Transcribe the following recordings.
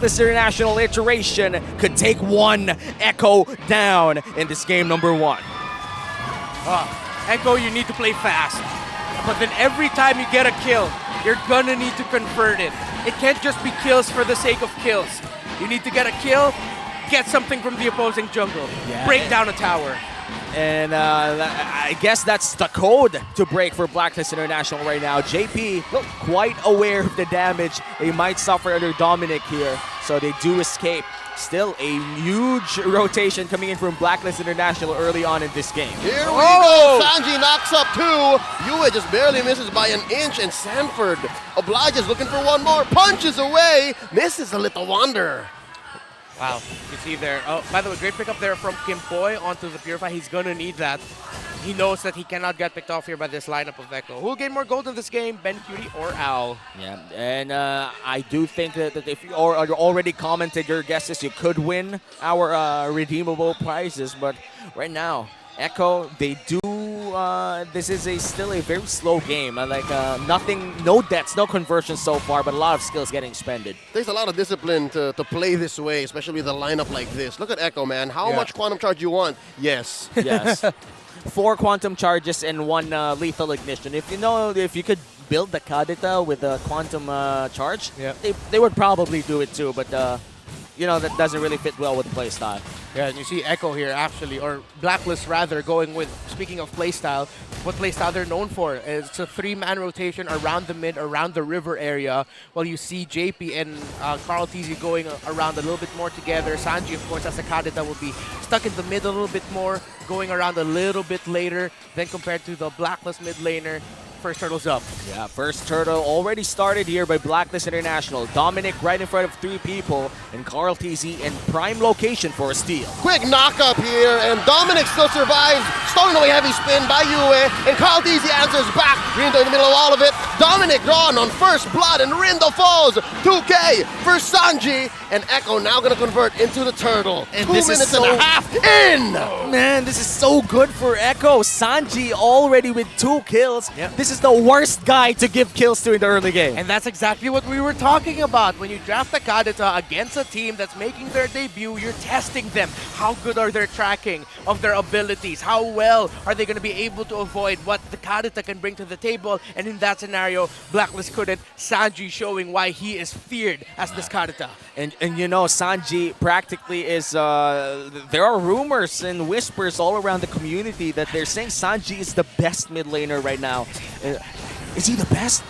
Blacklist International iteration could take one Echo down in this game number 1. Echo, you need to play fast. But then every time you get a kill, you're gonna need to convert it. It can't just be kills for the sake of kills. You need to get a kill, get something from the opposing jungle, break down a tower. And I guess that's the code to break for Blacklist International right now. JP quite aware of the damage they might suffer under Dominic here, so they do escape. Still a huge rotation coming in from Blacklist International early on in this game. Here we go! Sanji knocks up 2. Yue just barely misses by an inch, and Sanford obliges looking for one more. Punches away, misses a little wonder. Wow, you see there. Oh, by the way, great pickup there from Kim Boy onto the Purify. He's going to need that. He knows that he cannot get picked off here by this lineup of Echo. Who will gain more gold in this game, Ben Cutie or Owl? Yeah, and I do think that if you already commented your guesses, you could win our redeemable prizes. But right now, Echo, they do. This is still a very slow game. Nothing, no deaths, no conversions so far, but a lot of skills getting expended. Takes a lot of discipline to play this way, especially with a lineup like this. Look at Echo, man. How much quantum charge you want? Yes. Yes. 4 quantum charges and 1 lethal ignition. If you could build the Kadita with a quantum charge, they would probably do it too. But that doesn't really fit well with playstyle. Yeah, and you see Echo here actually, or Blacklist rather, going with, speaking of playstyle, what playstyle they're known for. It's a 3-man rotation around the mid, around the river area, while you see JP and Carl TZ going around a little bit more together. Sanji, of course, as a Kadita, will be stuck in the mid a little bit more, going around a little bit later than compared to the Blacklist mid laner. First turtle's up. Yeah, first turtle already started here by Blacklist International. Dominic right in front of 3 people, and Carl TZ in prime location for a steal. Quick knock up here, and Dominic still survives. Stolen away heavy spin by Yue, and Carl TZ answers back. Rindo in the middle of all of it. Dominic drawn on first blood, and Rindo falls. 2K for Sanji, and Echo now going to convert into the turtle. And 2 minutes and a half in! Man, this is so good for Echo. Sanji already with 2 kills. This is the worst guy to give kills to in the early game. And that's exactly what we were talking about. When you draft a Kadita against a team that's making their debut, you're testing them. How good are their tracking of their abilities? How well are they going to be able to avoid what the Kadita can bring to the table? And in that scenario, Blacklist couldn't. Sanji showing why he is feared as this Kadita. And Sanji practically is, there are rumors and whispers all around the community that they're saying Sanji is the best mid laner right now. Is he the best?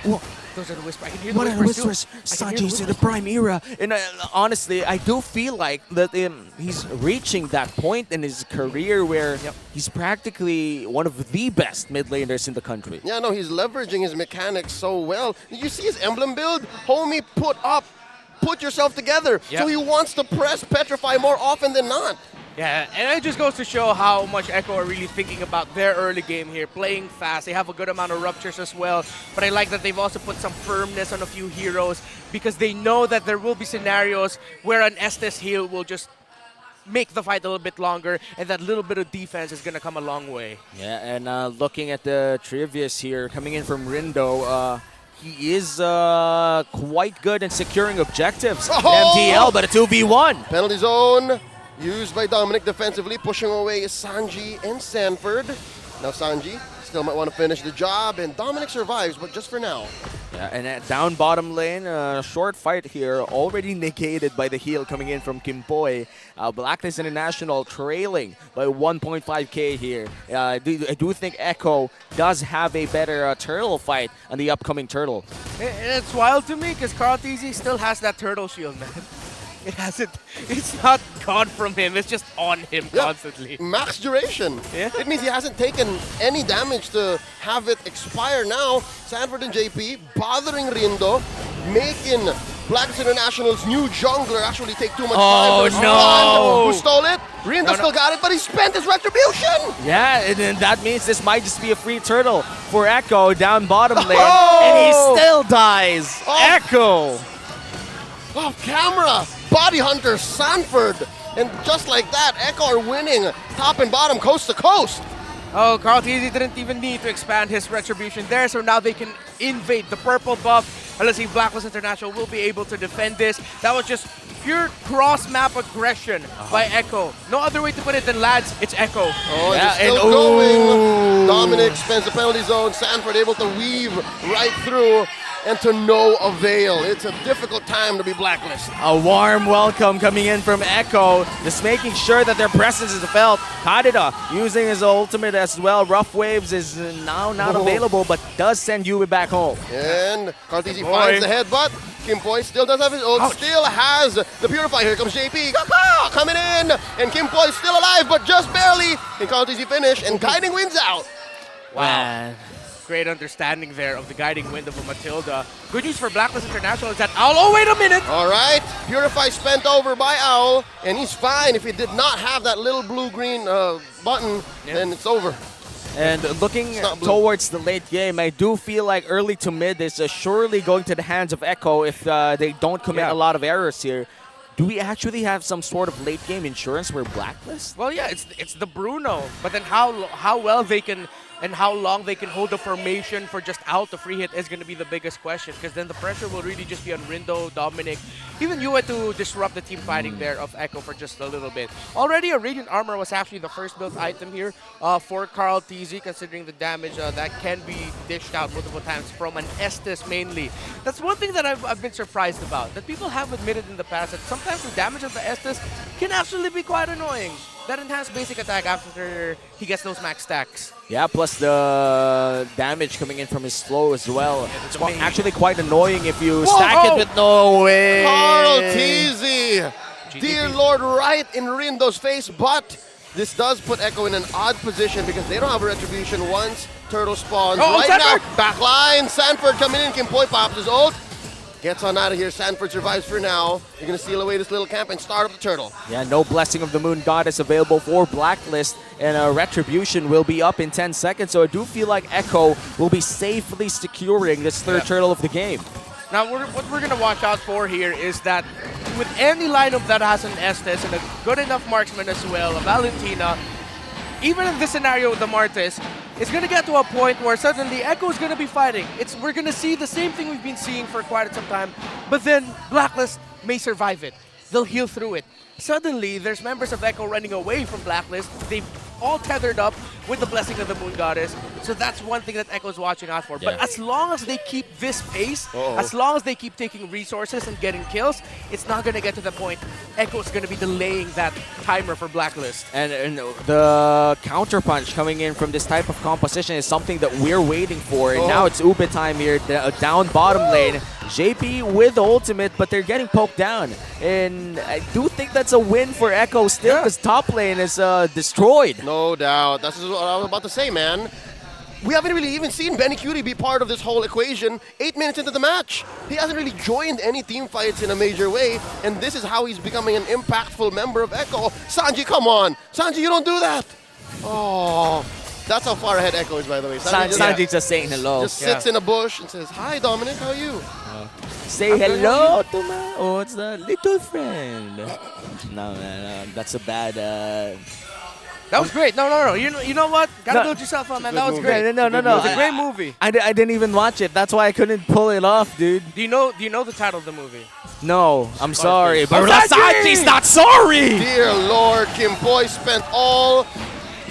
Well, those are the whispers. I can hear what the are the whispers? Sanji's in the prime era. And honestly, I do feel like that he's reaching that point in his career where he's practically one of the best mid laners in the country. Yeah, no, he's leveraging his mechanics so well. You see his emblem build? Homie, put yourself together. So he wants to press Petrify more often than not. Yeah, and it just goes to show how much Echo are really thinking about their early game here, playing fast. They have a good amount of ruptures as well, but I like that they've also put some firmness on a few heroes because they know that there will be scenarios where an Estes heal will just make the fight a little bit longer, and that little bit of defense is going to come a long way. Yeah, and looking at the trivias here, coming in from Rindo, he is quite good in securing objectives. MTL, but a 2v1. Penalty zone. Used by Dominic defensively, pushing away Sanji and Sanford. Now Sanji still might want to finish the job, and Dominic survives, but just for now. Yeah, and at down bottom lane, short fight here, already negated by the heal coming in from Kimboy. Blacklist International trailing by 1.5k here. I do think Echo does have a better turtle fight on the upcoming turtle. It's wild to me because Carl TZ still has that turtle shield, man. It's not gone from him, it's just on him constantly. Max duration. It means he hasn't taken any damage to have it expire now. Sanford and JP bothering Rindo, making Blacklist International's new jungler actually take too much time. No! Who stole it? Rindo still got it, but he spent his retribution! Yeah, and that means this might just be a free turtle for Echo down bottom lane, and he still dies. Echo! Off camera! Body Hunter Sanford! And just like that, Echo are winning top and bottom, coast to coast! Oh, Carl TZ didn't even need to expand his retribution there, so now they can invade the purple buff. let's see if Blacklist International will be able to defend this. That was just pure cross-map aggression by Echo. No other way to put it than, lads, it's Echo. Oh, Yeah, it's still and going. Dominic spends the penalty zone. Sanford able to weave right through, and to no avail. It's a difficult time to be Blacklist. A warm welcome coming in from Echo, just making sure that their presence is felt. Kadida using his ultimate as well. Rough Waves is now not available, but does send Yui back home. And Cartesi finds the headbutt. Kimpoy still does have his ult, still has the Purify. Here comes JP, coming in, and Kimpoy still alive, but just barely. And Cartesi finish, and Guiding wins out. Wow. Great understanding there of the guiding wind of a Matilda. Good news for Blacklist International is that Owl, oh wait a minute! All right, Purify spent over by Owl, and he's fine. If he did not have that little blue-green button, then it's over. And looking towards the late game, I do feel like early to mid is surely going to the hands of Echo if they don't commit a lot of errors here. Do we actually have some sort of late game insurance for Blacklist? Well, yeah, it's the Bruno, but then how well they can and how long they can hold the formation for just out the free hit is going to be the biggest question, because then the pressure will really just be on Rindo, Dominic, even Yue to disrupt the team fighting there of Echo for just a little bit. Already a Radiant Armor was actually the first built item here for Carl TZ, considering the damage that can be dished out multiple times from an Estes mainly. That's one thing that I've been surprised about, that people have admitted in the past that sometimes the damage of the Estes can actually be quite annoying. That enhanced basic attack after he gets those max stacks. Yeah, plus the damage coming in from his slow as well. It's actually quite annoying if you stack it with no way. Carl TZ, dear Lord, right in Rindo's face, but this does put Echo in an odd position because they don't have a retribution once Turtle spawns. Right Sanford! now, back line, Sanford coming in, Kimpoy pops his ult. Gets on out of here. Sanford survives for now. You're going to steal away this little camp and start up the turtle. Yeah, no Blessing of the Moon Goddess available for Blacklist, and a Retribution will be up in 10 seconds. So I do feel like Echo will be safely securing this third turtle of the game. Now, what we're going to watch out for here is that with any lineup that has an Estes and a good enough marksman as well, a Valentina, even in this scenario with the Martes, it's going to get to a point where suddenly Echo is going to be fighting. We're going to see the same thing we've been seeing for quite some time, but then Blacklist may survive it. They'll heal through it. Suddenly, there's members of Echo running away from Blacklist. They've all tethered up with the Blessing of the Moon Goddess. So that's one thing that Echo's watching out for. Yeah. But as long as they keep this pace, as long as they keep taking resources and getting kills, it's not going to get to the point Echo's going to be delaying that timer for Blacklist. And the counter punch coming in from this type of composition is something that we're waiting for. And now it's Ube time here, down bottom lane. JP with ultimate, but they're getting poked down. And I do think that's a win for Echo still, because top lane is destroyed. No doubt. That's what I was about to say, man. We haven't really even seen Benny Cutie be part of this whole equation 8 minutes into the match. He hasn't really joined any team fights in a major way, and this is how he's becoming an impactful member of Echo. Sanji, come on. Sanji, you don't do that. Oh, that's how far ahead Echo is, by the way. Sanji's just saying hello. Just sits in a bush and says, "Hi, Dominic, how are you?" Say hello to my what's the little friend. No, man, that's a bad. That was great. No. You know what? Gotta build yourself up, man. That was great. No. It was a great movie. I didn't even watch it. That's why I couldn't pull it off, dude. Do you know the title of the movie? No, I'm sorry. But Sanji! Sanji's not sorry! Dear Lord, Kimpoy spent all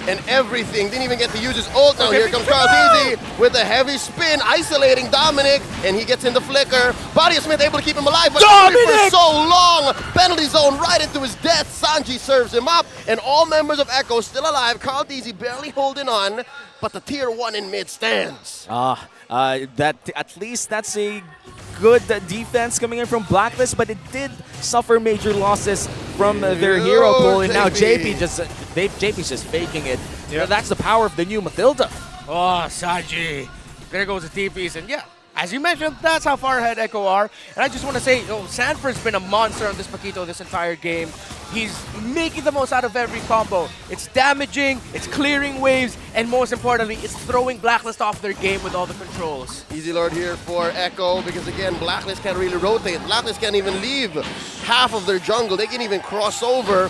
and everything. Didn't even get to use his ult. Now here comes Carl TZ with a heavy spin, isolating Dominic, and he gets in the flicker. Body Smith able to keep him alive, but for so long. Penalty zone right into his death. Sanji serves him up, and all members of Echo still alive. Carl TZ barely holding on, but the tier 1 in mid stands. That at least that's a good defense coming in from Blacklist, but it did suffer major losses from their hero pool, and now JP's just faking it. Yeah. That's the power of the new Matilda. Oh, Sanji. There goes the TPs, and yeah, as you mentioned, that's how far ahead Echo are. And I just want to say, Sanford's been a monster on this Paquito this entire game. He's making the most out of every combo. It's damaging, it's clearing waves, and most importantly, it's throwing Blacklist off their game with all the controls. Easy Lord here for Echo, because again, Blacklist can't really rotate. Blacklist can't even leave half of their jungle. They can even cross over.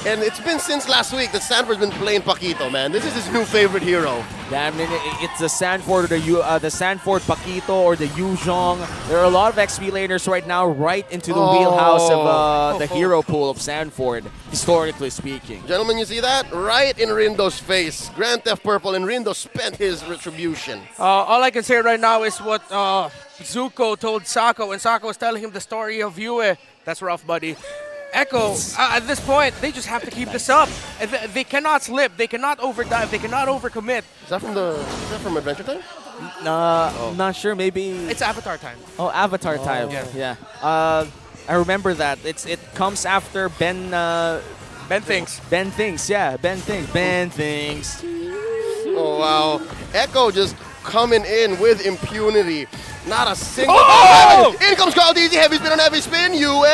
And it's been since last week that Sanford's been playing Paquito, man. This is his new favorite hero. Yeah, I mean, it's the Sanford or the Sanford Paquito or the Yuzhong. There are a lot of XP laners right now right into the wheelhouse of the hero pool of Sanford, historically speaking. Gentlemen, you see that? Right in Rindo's face. Grand Theft Purple, and Rindo spent his retribution. All I can say right now is what Zuko told Sako, and Sako was telling him the story of Yue. That's rough, buddy. Echo, at this point, they just have to keep this up. They cannot slip, they cannot overdive, they cannot overcommit. Is that from Adventure Time? Not sure, maybe. It's Avatar time. Oh, Avatar time. Yeah. I remember that. It comes after Ben thinks. Ben thinks. Yeah, Ben thinks. Ben thinks. Oh, wow. Echo just coming in with impunity. Not a single... In comes Carl DZ, heavy spin on heavy spin. Yue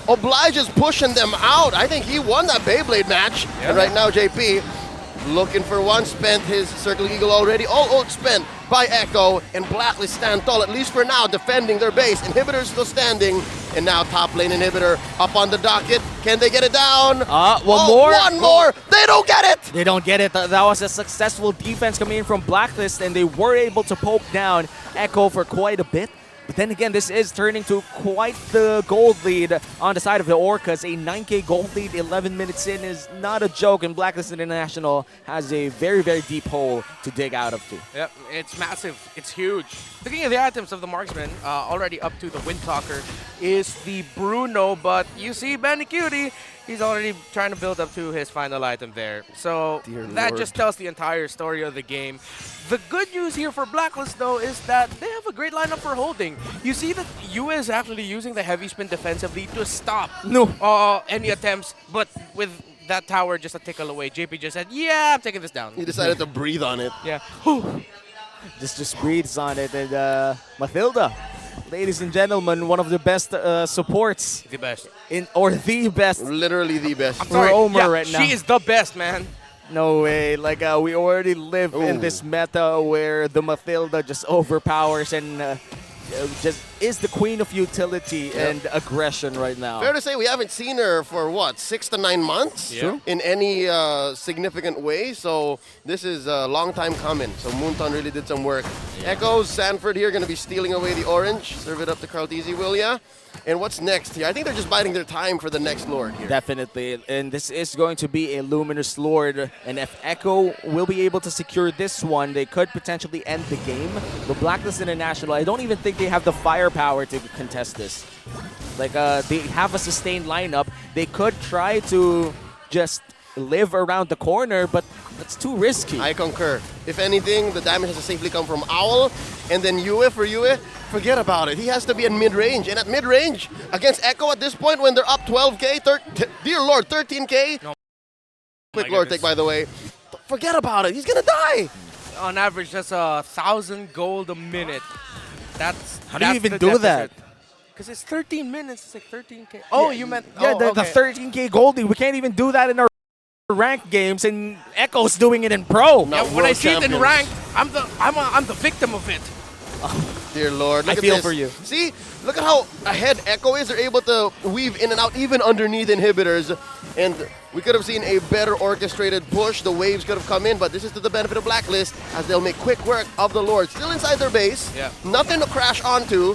obliges pushing them out. I think he won that Beyblade match. Yeah. And right now, JP looking for one. Spent his Circle Eagle already. All ult spent by Echo. And Blacklist stand tall, at least for now, defending their base. Inhibitor still standing. And now top lane Inhibitor up on the docket. Can they get it down? One more. One more. They don't get it. They don't get it. That was a successful defense coming in from Blacklist, and they were able to poke down Echo for quite a bit. But then again, this is turning to quite the gold lead on the side of the Orcas. A 9K gold lead 11 minutes in is not a joke, and Blacklist International has a very, very deep hole to dig out of to. Yep, it's massive. It's huge. Looking at the items of the marksman, already up to the Windtalker is the Bruno, but you see Benny Cutie, he's already trying to build up to his final item there. So that just tells the entire story of the game. The good news here for Blacklist, though, is that they have a great lineup for holding. You see that Yue is actually using the heavy spin defensively to stop any attempts, but with that tower just a tickle away, JP just said, yeah, I'm taking this down. He decided to breathe on it. Yeah. Just breathes on it, and Mathilda, ladies and gentlemen, one of the best supports. The best. The best. Literally the best. I'm sorry. Roamer right now. She is the best, man. No way. Like, we already live in this meta where the Mathilda just overpowers and just is the queen of utility and aggression right now. Fair to say we haven't seen her for, what, 6 to 9 months? Yeah. In any significant way. So this is a long time coming. So Moonton really did some work. Yeah. Echoes, Sanford here going to be stealing away the orange. Serve it up to Carl Deasy, will ya? And what's next here? I think they're just biding their time for the next Lord here. Definitely. And this is going to be a Luminous Lord. And if Echo will be able to secure this one, they could potentially end the game. The Blacklist International, I don't even think they have the firepower to contest this. Like, they have a sustained lineup. They could try to just live around the corner, but that's too risky. I concur. If anything, the damage has to safely come from Owl. And then Yue, forget about it. He has to be in mid-range. And at mid-range, against Echo at this point, when they're up 12K, dear Lord, 13K. No. Quick Lord take, by the way. Forget about it. He's going to die. On average, that's 1,000 gold a minute. How do you even do that? Because it's 13 minutes. It's like 13K. Oh, you meant... Yeah, the 13K goldie. We can't even do that in our ranked games, and Echo's doing it in pro. Yeah, when I see it in ranked, I'm the victim of it. Dear Lord, look I at feel this. for you. See, look at how ahead Echo is. They're able to weave in and out even underneath inhibitors. And we could have seen a better orchestrated push. The waves could have come in, but this is to the benefit of Blacklist as they'll make quick work of the Lord. Still inside their base. Yeah. Nothing to crash onto.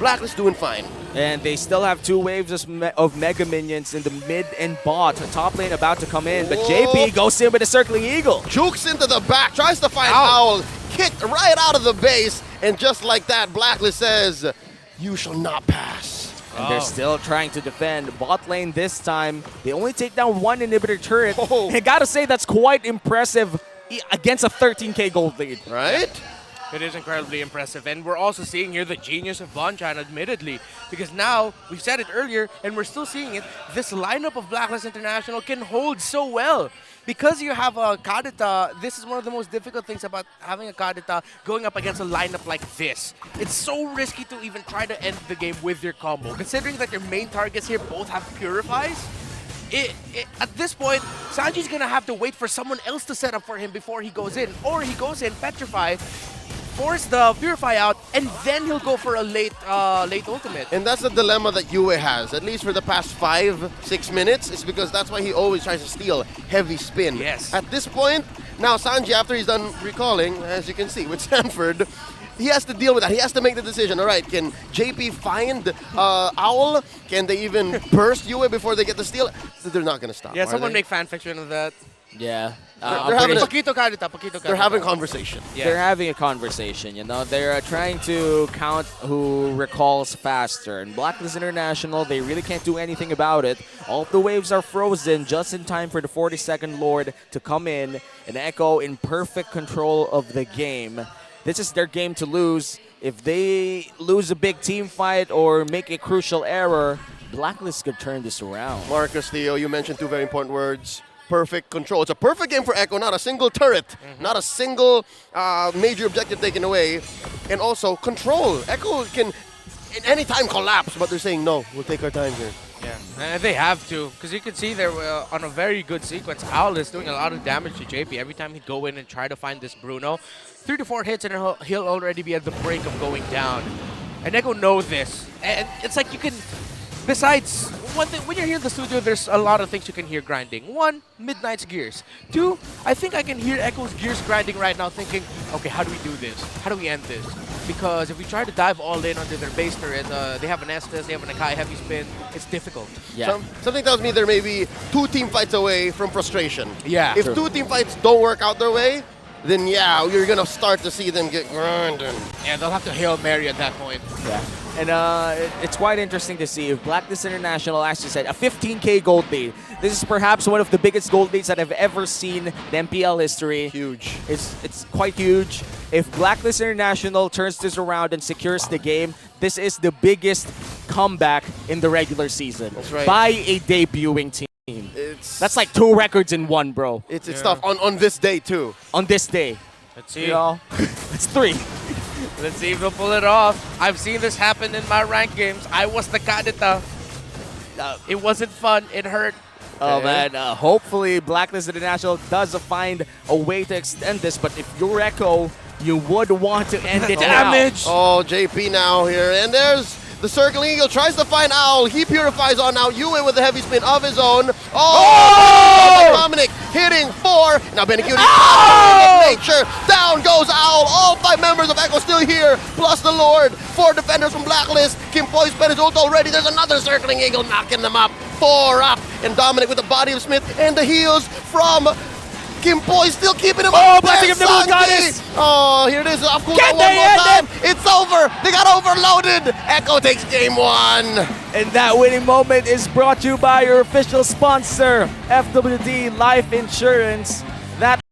Blacklist doing fine. And they still have 2 waves of Mega Minions in the mid and bot. Top lane about to come in, but JP goes in with a Circling Eagle. Jukes into the back, tries to find Owl. Kicked right out of the base. And just like that, Blacklist says, you shall not pass. And they're still trying to defend. Bot lane this time, they only take down 1 inhibitor turret. And I gotta say, that's quite impressive against a 13K gold lead. Right? It is incredibly impressive, and we're also seeing here the genius of Bonchan, admittedly, because now, we've said it earlier, and we're still seeing it, this lineup of Blacklist International can hold so well. Because you have a Kadita, this is one of the most difficult things about having a Kadita going up against a lineup like this. It's so risky to even try to end the game with your combo, considering that your main targets here both have Purifies. At this point, Sanji's gonna have to wait for someone else to set up for him before he goes in, or he goes in, Petrify, force the Purify out, and then he'll go for a late ultimate. And that's the dilemma that Yue has, at least for the past 5-6 minutes, is because that's why he always tries to steal heavy spin. Yes. At this point, now Sanji, after he's done recalling, as you can see with Stanford, he has to deal with that. He has to make the decision. All right, can JP find Owl? Can they even burst Yue before they get the steal? They're not going to stop. Yeah, someone they? make fan fiction of that. Yeah. They're having a- Poquito carita. They're having conversation. Yeah. They're having a conversation, you know. They're trying to count who recalls faster. And Blacklist International, they really can't do anything about it. All of the waves are frozen just in time for the 42nd Lord to come in and Echo in perfect control of the game. This is their game to lose. If they lose a big team fight or make a crucial error, Blacklist could turn this around. Marcus, Theo, you mentioned two very important words. Perfect control. It's a perfect game for Echo, not a single turret, not a single major objective taken away, and also control. Echo can at any time collapse, but they're saying no, we'll take our time here. Yeah, and they have to, because you can see they're on a very good sequence. Owl is doing a lot of damage to JP every time he'd go in and try to find this Bruno. 3 to 4 hits and he'll already be at the brink of going down. And Echo knows this. And it's like you can, besides, one thing, when you're here in the studio, there's a lot of things you can hear grinding. 1, Midnight's gears. 2, I think I can hear Echo's gears grinding right now thinking, okay, how do we do this? How do we end this? Because if we try to dive all in onto their base turret, they have an Estes, they have an Akai heavy spin, it's difficult. Yeah. Something tells me they're maybe 2 team fights away from frustration. Yeah. If True. 2 team fights don't work out their way, then yeah, you're going to start to see them get grinding. Yeah, they'll have to Hail Mary at that point. Yeah. And it's quite interesting to see if Blacklist International actually said a 15K gold lead. This is perhaps one of the biggest gold leads that I've ever seen in MPL history. Huge. It's quite huge. If Blacklist International turns this around and secures the game, this is the biggest comeback in the regular season. That's right. By a debuting team. That's like 2 records in 1, bro. It's tough on this day too. On this day. Let's see. You know? It's 3. Let's see if they'll pull it off. I've seen this happen in my ranked games. I was the kadita. It wasn't fun. It hurt. Oh man, hopefully Blacklist International does find a way to extend this, but if you're Echo, you would want to end it now. Damage! Oh, JP now here, and there's the Circling Eagle, tries to find Owl. He purifies on now. Yue with the heavy spin of his own. Oh! Dominic hitting 4. Now Benecuti of nature. Down goes Owl. All 5 members of Echo still here, plus the Lord. 4 defenders from Blacklist. Kim Poi spent his ult already. There's another Circling Eagle knocking them up. 4 up. And Dominic with the body of Smith and the heals from Kim Poi still keeping him up. Blessing of the Moon Goddess. Oh, here it is. Up cool Can one they more end time. It's over. They got overloaded. Echo takes game 1. And that winning moment is brought to you by your official sponsor, FWD Life Insurance. That